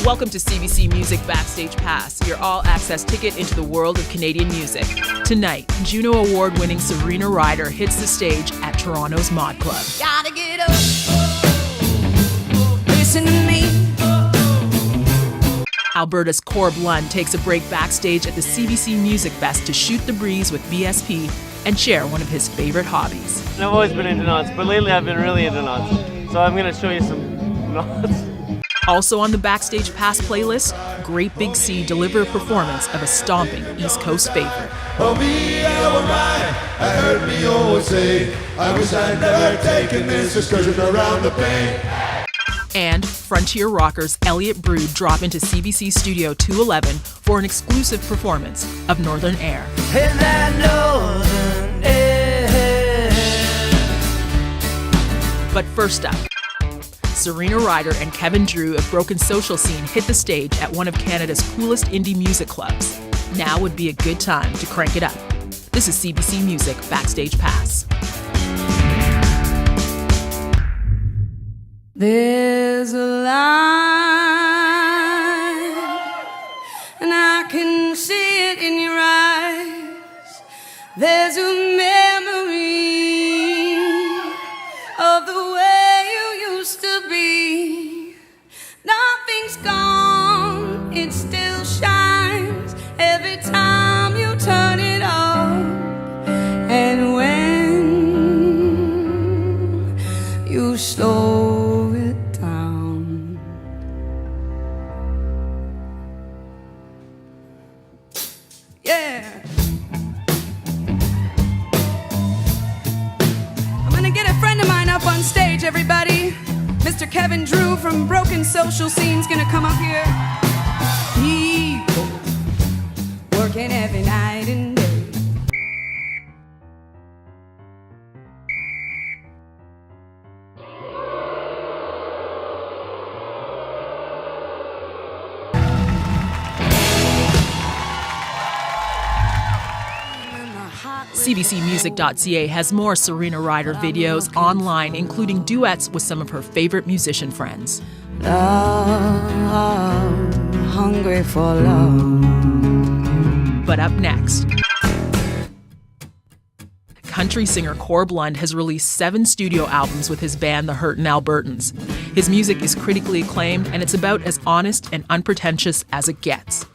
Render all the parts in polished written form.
Welcome to CBC Music Backstage Pass, your all-access ticket into the world of Canadian music. Tonight, Juno Award-winning Serena Ryder hits the stage at Toronto's Mod Club. Gotta get up, listen to me. Alberta's Corb Lund takes a break backstage at the CBC Music Fest to shoot the breeze with BSP and share one of his favorite hobbies. I've always been into knots, but lately I've been really into knots. So I'm going to show you some knots. Also on the Backstage Pass playlist, Great Big Sea deliver a performance of a stomping East Coast favorite. Oh, me, I heard me always say, I wish I'd never taken this excursion around the bay. And frontier rockers Elliott Brood drop into CBC Studio 211 for an exclusive performance of Northern Air. In that northern air. But first up, Serena Ryder and Kevin Drew of Broken Social Scene hit the stage at one of Canada's coolest indie music clubs. Now would be a good time to crank it up. This is CBC Music Backstage Pass. There's a line, and I can see it in your eyes. There's a memory of the way you used to be. Nothing's gone, it still shines every time you turn it on. And when you slow it down, yeah. I'm gonna get a friend of mine up on stage, everybody. Mr. Kevin Drew from Broken Social Scene's gonna come up here. People working every night and day. CBCmusic.ca has more Serena Ryder videos online, including duets with some of her favorite musician friends. Love, hungry for love. But up next, country singer Corb Lund has released 7 studio albums with his band The Hurtin' Albertans. His music is critically acclaimed, and it's about as honest and unpretentious as it gets.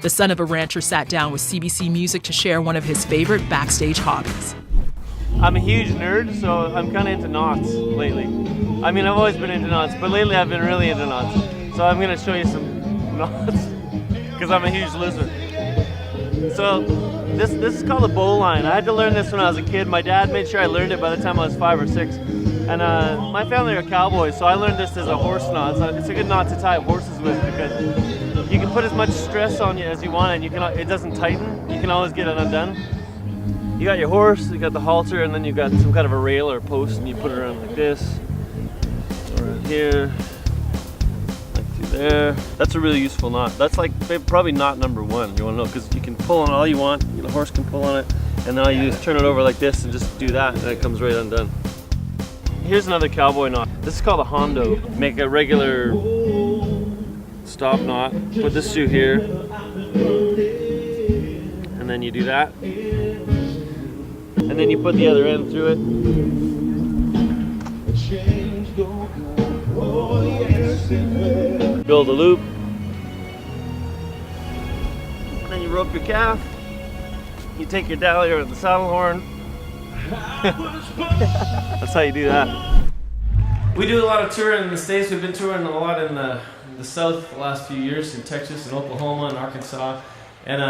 The son of a rancher sat down with CBC Music to share one of his favorite backstage hobbies. I'm a huge nerd, so I'm kind of into knots lately. I mean, I've always been into knots, but lately I've been really into knots. So I'm going to show you some knots, because I'm a huge loser. So this is called a bowline. I had to learn this when I was a kid. My dad made sure I learned it by the time I was 5 or 6. And my family are cowboys, so I learned this as a horse knot. So it's a good knot to tie horses with, because you can put as much stress on you as you want, and it doesn't tighten. You can always get it undone. You got your horse, you got the halter, and then you got some kind of a rail or a post, and you put it around like this, around here, like through there. That's a really useful knot. That's like probably knot number 1. You want to know, because you can pull on it all you want. The horse can pull on it, and then all you do is turn it over like this and just do that, and it comes right undone. Here's another cowboy knot. This is called a hondo. Make a regular stop knot, put this through here, and then you do that, and then you put the other end through it. Build a loop, and then you rope your calf, you take your dahlier and the saddle horn. That's how you do that. We do a lot of touring in the States. We've been touring a lot in the South the last few years, in Texas and Oklahoma and Arkansas, and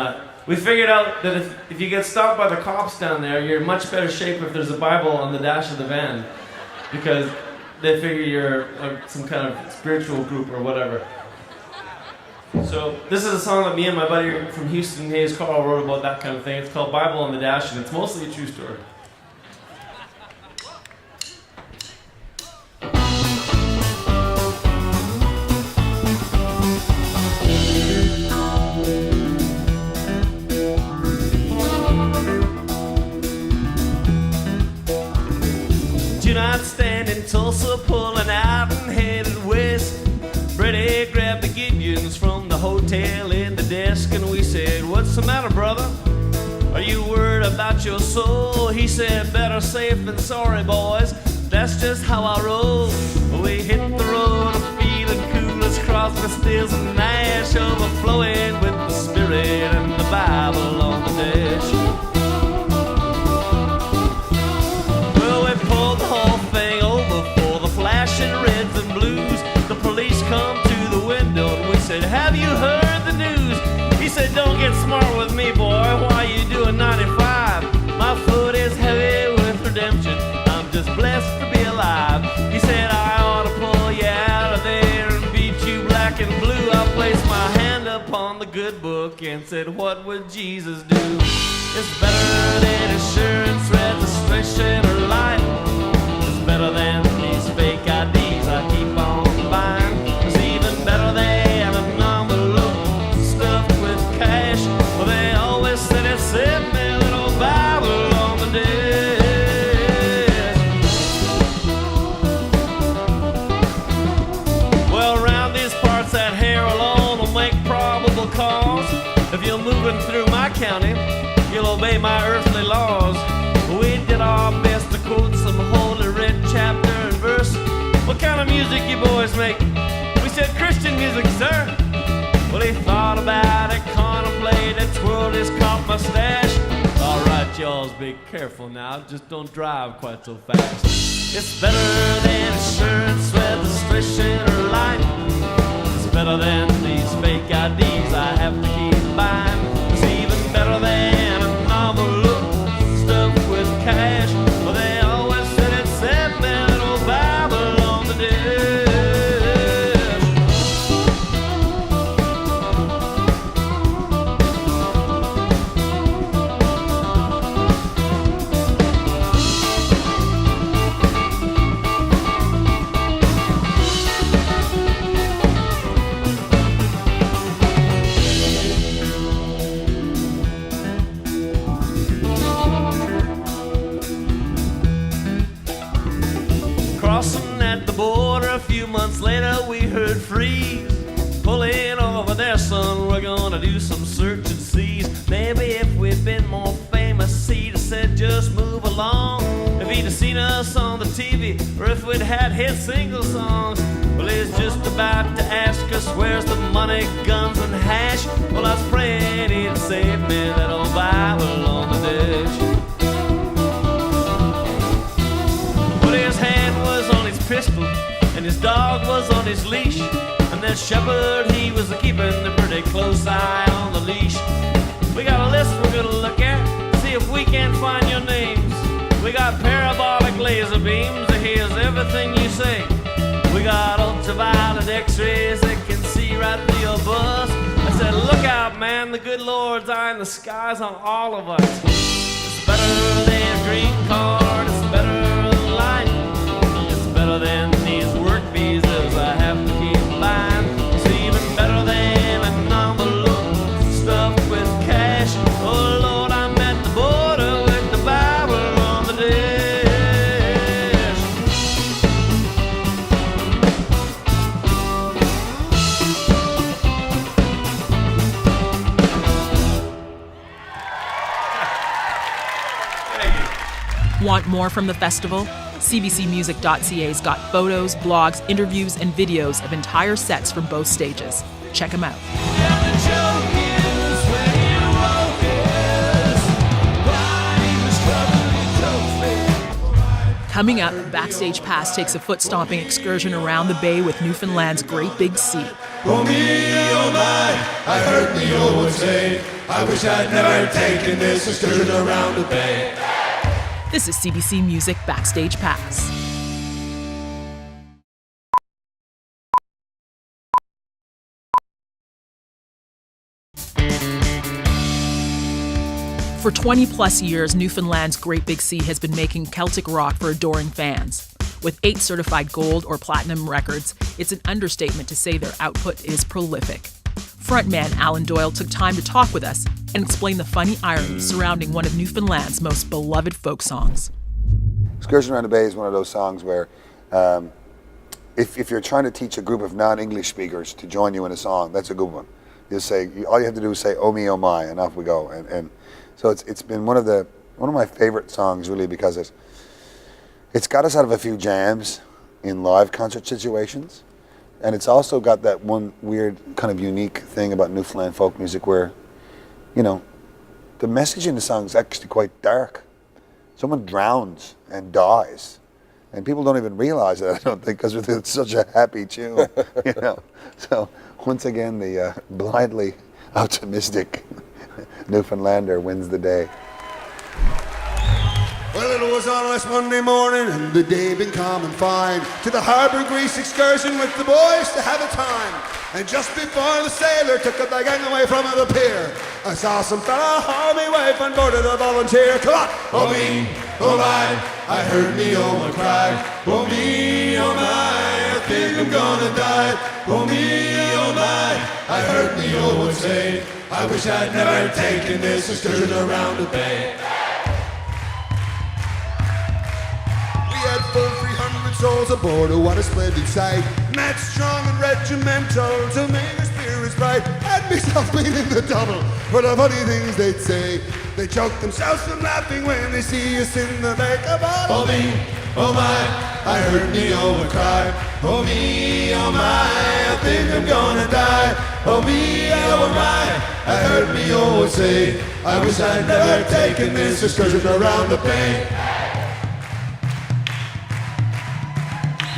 we figured out that if you get stopped by the cops down there, you're in much better shape if there's a Bible on the dash of the van, because they figure you're some kind of spiritual group or whatever. So this is a song that me and my buddy from Houston, Hayes Carl, wrote about that kind of thing. It's called Bible on the Dash, and it's mostly a true story. I'd stand in Tulsa pulling out and headed west. Freddie grabbed the Gideons what's the matter, brother? Are you worried about your soul? He said, better safe than sorry, boys. That's just how I roll. We hit the road, I'm feeling cool as Crosby, Stills, and Nash, overflowing with the Spirit and the Bible on the dash. Well, we pulled the whole thing over for the flashing reds and blues. The police come to the window and we said, have you heard the news? He said, don't get smart with me, boy. Why you doing 95? My foot is heavy with redemption. I'm just blessed to be alive. He said, I ought to pull you out of there and beat you black and blue. I placed my hand upon the good book and said, what would Jesus do? It's better than insurance, registration, or life. It's better than these fake IDs I keep on buying. It's even better than an envelope stuffed with cash. Well, they always said it said me, little Bible on the desk. Well, around these parts, that hair alone will make probable cause. If you're moving through my county, you'll obey my earthly laws. We did our best to quote some holy writ chapter and verse. What kind of music you boys make? We said Christian music, sir. Well, he thought about it, contemplated, twirled his cop mustache. All right, y'all, be careful now. Just don't drive quite so fast. It's better than insurance, registration, or life. It's better than these fake IDs I have to keep buying. It's even better than an envelope stuffed with cash. Well, they always said it said me, little Bible on the desk. Crossing at the border a few months later, we heard freeze. Pulling over there, son, we're gonna do some search and seize. Maybe if we'd been more famous, he'd have said just move along. If he'd have seen us on the TV, or if we'd had hit single songs. Well, he's just about to ask us where's the money, guns, and hash. Well, I was praying he'd save me that old Bible on the dash. But his hand was on his pistol, and his dog was on his leash. And that shepherd, he was keeping a pretty close eye on the leash. We got a list we're gonna look at, see if we can't find your names. We got parabolic laser beams that hears everything you say. We got ultraviolet x-rays that can see right through your bus. I said, look out, man, the good Lord's eye in the skies on all of us. It's better than a green card, it's better than life. It's better than these work visas I have to keep buying. It's even better than an envelope stuffed with cash. Oh Lord, I'm at the border with the Bible on the dash. Want more from the festival? CBCmusic.ca's got photos, blogs, interviews, and videos of entire sets from both stages. Check them out. Coming up, Backstage Pass takes a foot-stomping excursion around the bay with Newfoundland's Great Big Sea. Oh me, oh my, I heard the old one say, I wish I'd never taken this excursion around the bay. This is CBC Music Backstage Pass. For 20 plus years, Newfoundland's Great Big Sea has been making Celtic rock for adoring fans. With 8 certified gold or platinum records, it's an understatement to say their output is prolific. Frontman Alan Doyle took time to talk with us and explain the funny irony surrounding one of Newfoundland's most beloved folk songs. Excursion Around the Bay is one of those songs where if you're trying to teach a group of non-English speakers to join you in a song, that's a good one. all you have to do is say, "Oh me, oh my," and off we go. And so it's been one of my favorite songs, really, because it's got us out of a few jams in live concert situations, and it's also got that one weird kind of unique thing about Newfoundland folk music where, you know, the message in the song is actually quite dark. Someone drowns and dies, and people don't even realize it, I don't think, because it's such a happy tune, you know. So once again, the blindly optimistic Newfoundlander wins the day. Well, it was on last Monday morning, and the day been calm and fine, to the Harbour Grease excursion with the boys to have a time. And just before the sailor took the gang away from the pier, I saw some fella haul me wife on board of the Volunteer. Come on! Oh me, oh my, I heard me oh my cry. Oh me, oh my, I think I'm gonna die. Oh me, oh my, I heard me oh one say, I wish I'd never taken this excursion around the bay. We had full 300 souls aboard, oh what a splendid sight. Mad, strong and regimental, to make our spirits bright. Had myself been in the double for the funny things they'd say. They choke themselves from laughing when they see us in the lake of oh me, oh my, I heard me oh a cry. Oh me, oh my, I think I'm gonna die. Oh me, oh my, I heard me oh say, I wish I'd never taken this excursion around the bay.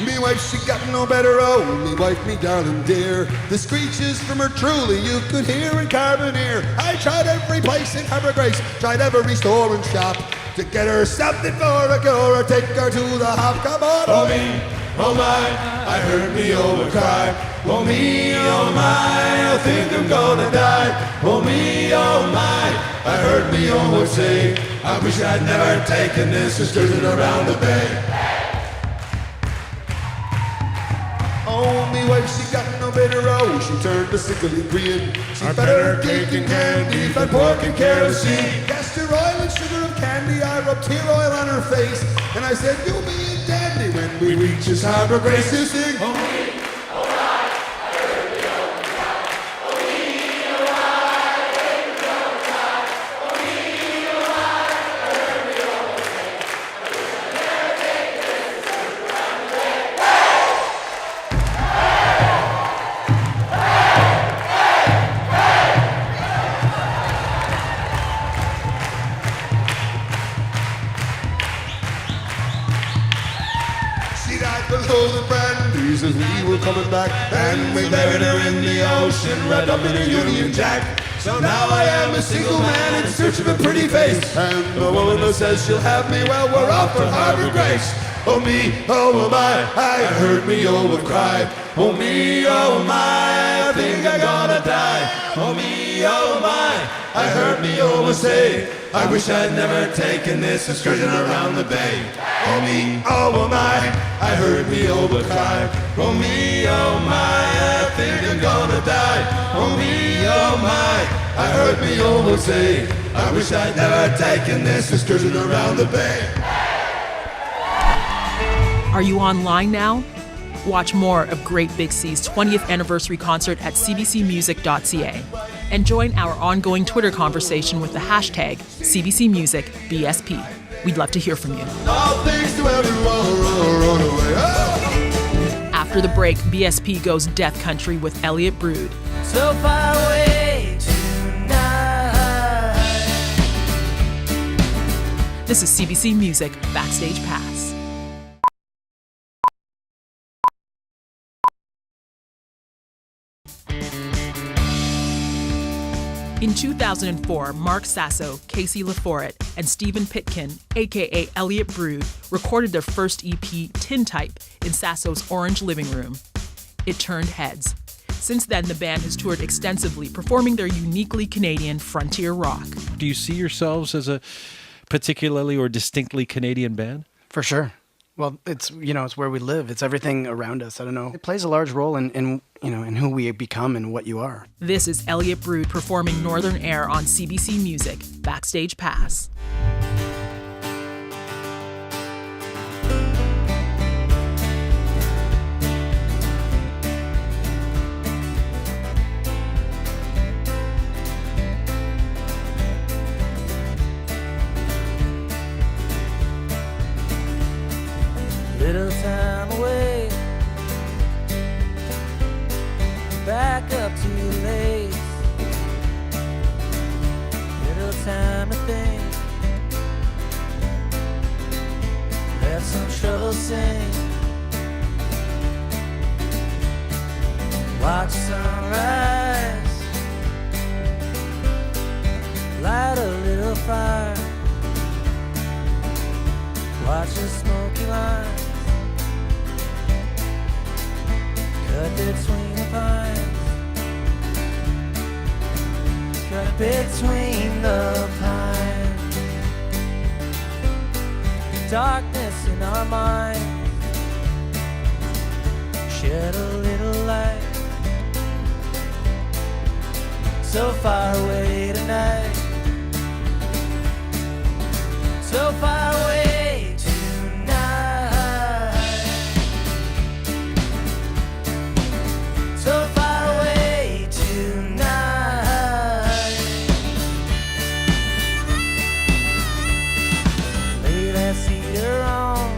Me wife, she got no better, oh, me wife, me darling dear. The screeches from her truly you could hear in Carboneer. I tried every place in Harbour Grace, tried every store and shop, to get her something for a go or take her to the hop. Come on, oh me, oh my, I heard me oh a cry. Oh me, oh my, I think I'm gonna die. Oh me, oh my, I heard me oh say, I wish I'd never taken this excursion around the bay. Oh, me wife, she got no better, oh, she turned a sickly green. She fed her cake and candy, fed pork and kerosene. Castor oil and sugar of candy, I rubbed tear oil on her face. And I said, you'll be a dandy when we reach this Harbour Grace. You sing, oh me, oh my, I heard me oh and cry. Oh me, oh my, I heard me oh and cry. Oh me, oh my, I heard me oh and say, I wish I'd never taken this excursion around the bay. Below the brandies as we were coming back, and we buried her in the ocean, wrapped up in a Union Jack. So now I am a single man in search of a pretty face, and the woman who says she'll have me, well, we're off for Harbour Grace. Oh me, oh my, I heard me oh and cry. Oh me, oh my, I think I'm gonna die. Oh me, oh my, I heard me oh say, I wish I'd never taken this excursion around the bay. Oh me, oh my, I heard me oh but cry. Oh me, oh my, I think I'm gonna die. Oh me, oh my, I heard me oh say, I wish I'd never taken this excursion around the bay. Are you online now? Watch more of Great Big C's 20th anniversary concert at cbcmusic.ca and join our ongoing Twitter conversation with the hashtag CBCMusicBSP. We'd love to hear from you. After the break, BSP goes Death Country with Elliott Brood. So far away tonight. This is CBC Music Backstage Pass. In 2004, Mark Sasso, Casey LaForette, and Stephen Pitkin, aka Elliott Brood, recorded their first EP, Tin Type, in Sasso's orange living room. It turned heads. Since then, the band has toured extensively, performing their uniquely Canadian frontier rock. Do you see yourselves as a particularly or distinctly Canadian band? For sure. Well, it's where we live. It's everything around us. I don't know. It plays a large role in who we become and what you are. This is Elliott Brood performing Northern Air on CBC Music Backstage Pass. little time away. Back up to your lace. Little time to think. Let some trouble sing. Watch sunrise. Light a little fire. Watch the smoky lines cut between the pines. Cut between the pines. Darkness in our minds. Shed a little light. So far away tonight. So far away tonight. So far away tonight. Lay that cedar on.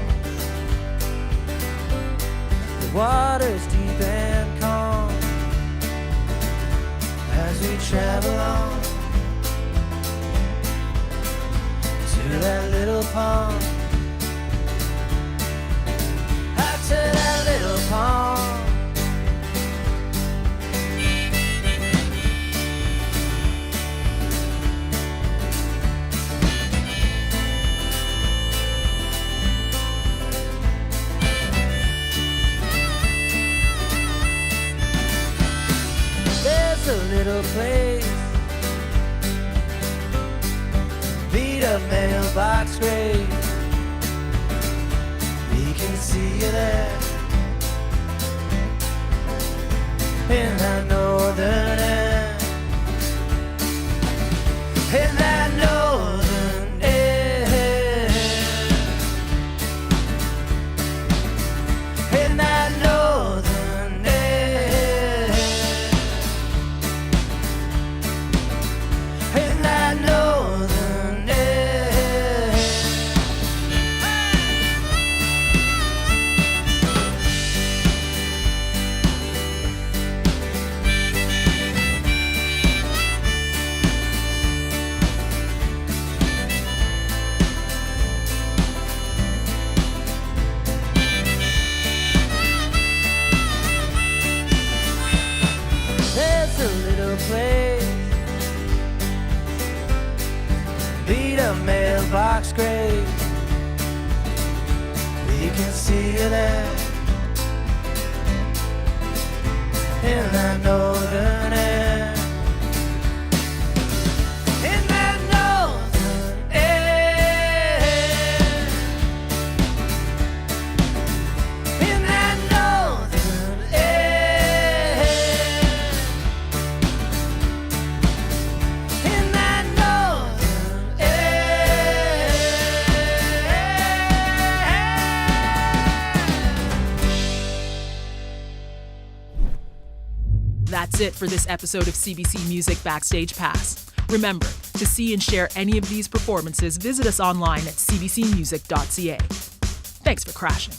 The water's deep and calm. As we travel on to that little pond, out to that little pond. There's a little place, beat up mailbox grave. We can see you there in that northern air. In that northern air. In that northern air. In that northern air. There's a little place, beat a mailbox grave. We can see you there in that northern air. In that northern air. In that northern air. In that northern air. That's it for this episode of CBC Music Backstage Pass. Remember, to see and share any of these performances, visit us online at cbcmusic.ca. Thanks for crashing.